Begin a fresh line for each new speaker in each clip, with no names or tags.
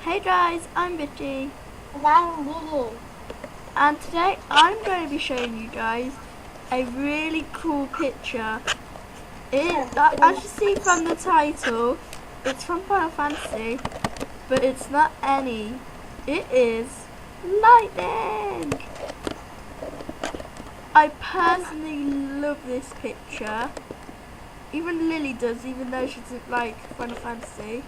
Hey guys, I'm Bitty,
And I'm Lily.
and today I'm going to be showing you guys a really cool picture. As you see from the title, it's from Final Fantasy, but it's not any. It is lightning! I personally love this picture. Even Lily does, even though she doesn't like Final Fantasy.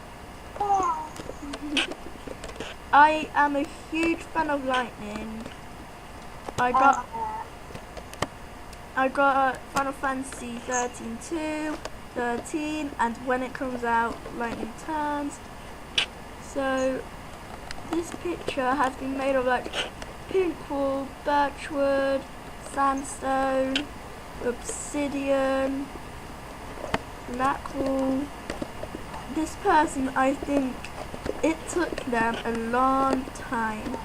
I am a huge fan of lightning. I got Final Fantasy 13, and when it comes out, lightning turns. So this picture has been made of like pink wool, birchwood, sandstone, obsidian, black wool. This person, I think it took them a long time.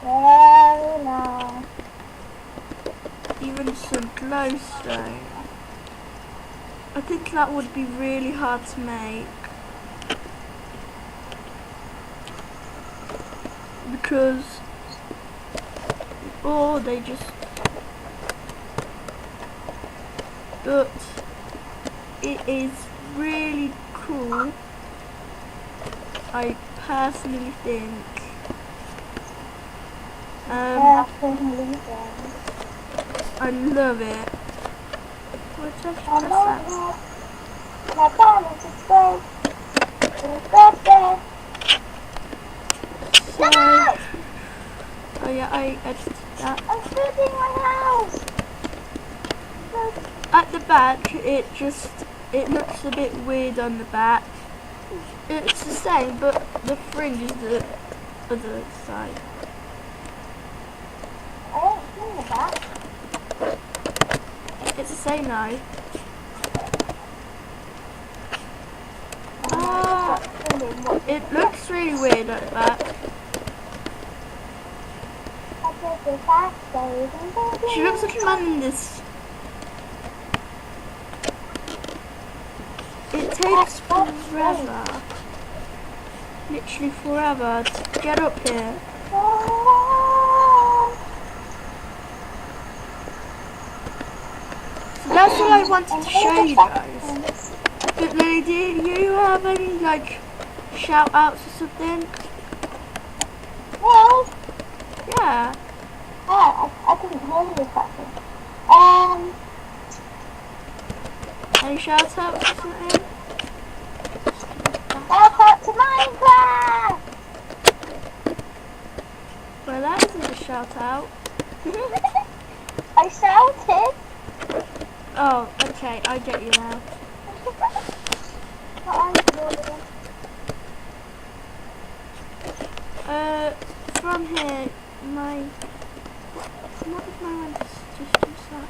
Very long.
Even some glowstone. I think that would be really hard to make. Because, they just, but it is really cool. I personally think. I love it. What's that? Oh yeah, I edited that.
I'm building my house.
At the back, it looks a bit weird on the back. It's the same, but the fringe is the other side.
I don't see the back.
It's the same now. It looks really weird at the back. She looks like a man in this. It takes forever. Literally forever to get up here. So that's what I wanted to show you guys. But Lily, do you have any like shout outs or something?
No.
Yeah.
I couldn't hear you correctly.
Any shout outs or something?
Shout out to Minecraft!
Well, that isn't a shout out.
I shouted.
Oh, okay, I get you now. From here, what if my one just that?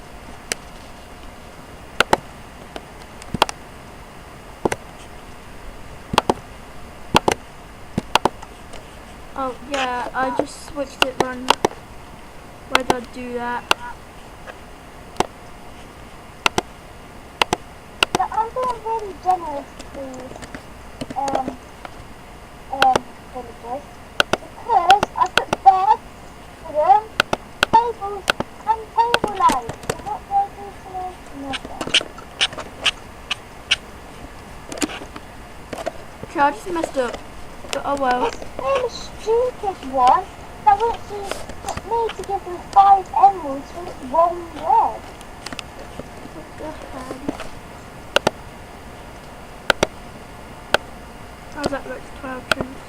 Oh yeah, I just switched it wrong. Why did I do that?
I'm being really generous to villagers because I put beds for them, tables and table lights. So what do I do to nothing?
Okay, I just messed up. But oh well.
It's a really stupid one that wants me to give them 5 emeralds for 1 red.
What the hell? How's that look? 12 trims.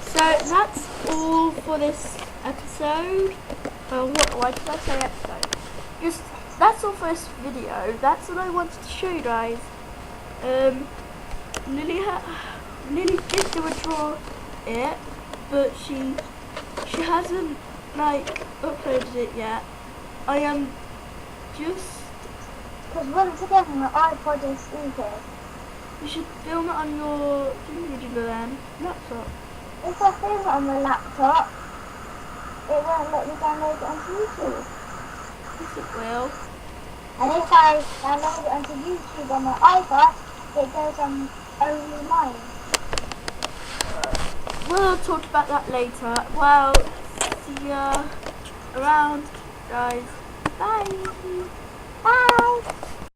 So that's all for this episode. Why did I say episode? Just that's all for this video. That's what I wanted to show you guys. Lily did do a draw it, but she hasn't like uploaded it yet. I am just
because once again my iPod is stupid.
You should film it on your laptop.
If I film it on my laptop, it won't let me download it onto YouTube.
Yes, it will.
And if I download it onto YouTube on my iPod, it goes on only mine.
we'll talk about that later. Well, see ya around, guys. Bye.
Bye.